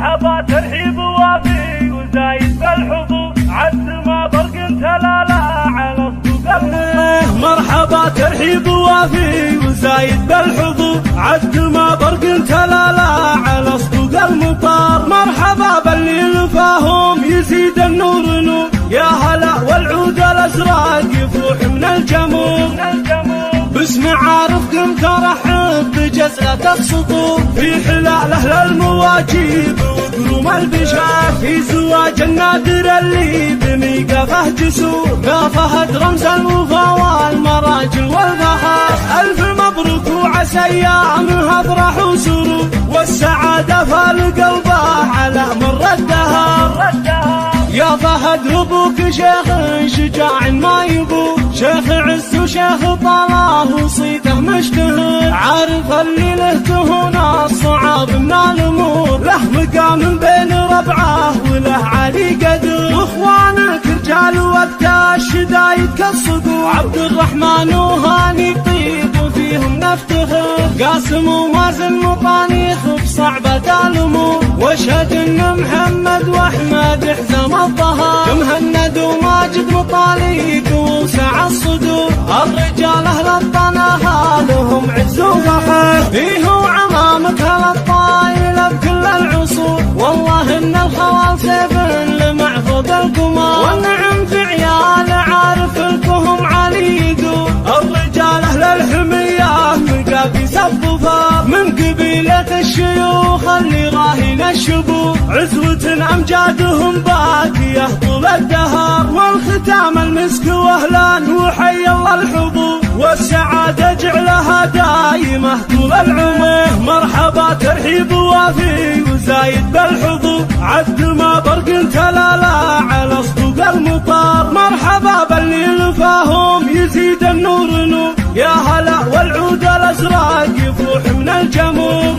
مرحبا ترحيب وافي وزايد بالحضور عد ما برق تلالا على الصدق المطار. مرحبا ترحيب وافي وزايد بالحضور عد ما برق تلالا على الصدق المطار. مرحبا باللي لفاهم يزيد النور نور، يا هلا والعود الازرق يفوح من الجمور. باسم عارفكم ترحب بجزلة السطور، في حلال أهل المواجيب وقروم البشار، في زواج النادر اللي بميقفه جسور، يا فهد رمز الوفا والمراجل والبهار. ألف مبروك وعسى أيامها افرح وسرور، والسعادة فالقلبه على مر الدهر. يا فهد ابوك شيخ شجاع ما يبوك، شيخ عز وشيخ طلاه وصيته مشتهر، عارف اللي له تهون الصعاب من الامور، له مقام بين ربعه وله علي قدر. واخوانك رجال وقت الشدايد كالصقور، عبد الرحمن وهاني طيب وفيهم نفتخر، قاسم ومازن مطانيخ بصعبة الامور، واشهد ان محمد واحمد حزم الظهر، مهند وماجد مطاليق وسع الصدور. الرجال اهل الطناها لهم عز وفخر، فيه وعمامك للطايله بكل العصور، والله ان الخوال سيف لمع فوق القمر، والنعم في عيال عارف الكهم علي يدور. الرجال اهل الحميه مقابيس الظفار، من قبيله الشيوخ اللي راهين الشبور، عزوة امجادهم باقيه طول الدهر، والختام المسك واهلا وحي الله الحضور، والسعاده جعلها دايمه طول العمر. مرحبا ترحيب وافي وزايد بالحضور، عد ما برق تلالا على صدوق المطار. مرحبا باللي لفاهم يزيد النور نور، يا هلا والعود الازرق يفوح من الجمور.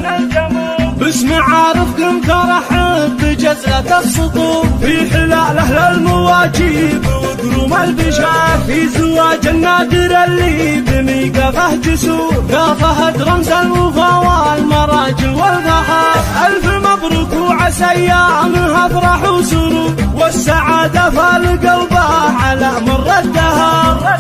باسم عارفكم ترحب بجزلة السطور، في حلال أهل المواجيب وقروم البشار، في زواج النادر اللي بميقفه جسور، يا فهد رمز الوفا والمراجل والبهار. ألف مبروك وعسى أيامها افرح وسرور، والسعادة فالقلبه على مر الدهر.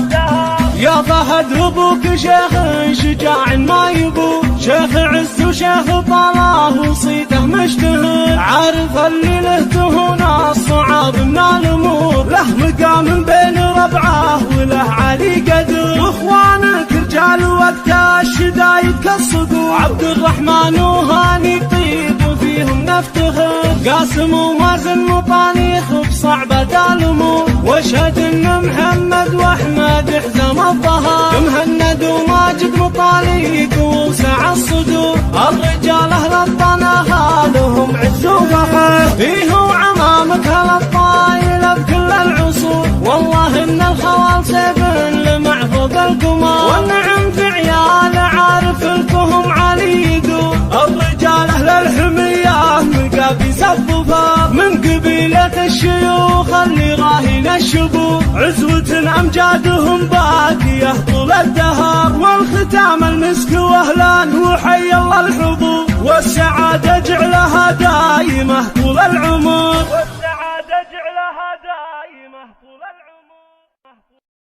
يا فهد ابوك شيخ شجاع ما يبوك، شيخ عز وشيخ طلاه وصيته مشتهر، عارف اللي له تهون الصعاب من الامور، له مقام بين ربعه وله علي قدر. واخوانك رجال وقت الشدايد كالصقور، عبد الرحمن وهاني طيب وفيهم نفتخر، قاسم ومازن مطانيخ بصعبة الامور، واشهد ان محمد واحمد حزم الظهر، مهند وماجد مطاليق وسع الصدور. الرجال اهل الطناها لهم عز وفخر، فيه وعمامك للطايله بكل العصور، والله ان الخوال سيف لمع فوق القمر، والنعم في عيال عارف الكهم علي يدور. الرجال اهل الحميه مقابيس الظفار، من قبيله الشيوخ اللي راهين الشبور، عزوة امجادهم باقيه طول الدهر، والختام المسك واهلا وحي الله الحضور، والسعاده جعلها دايمه طول العمر.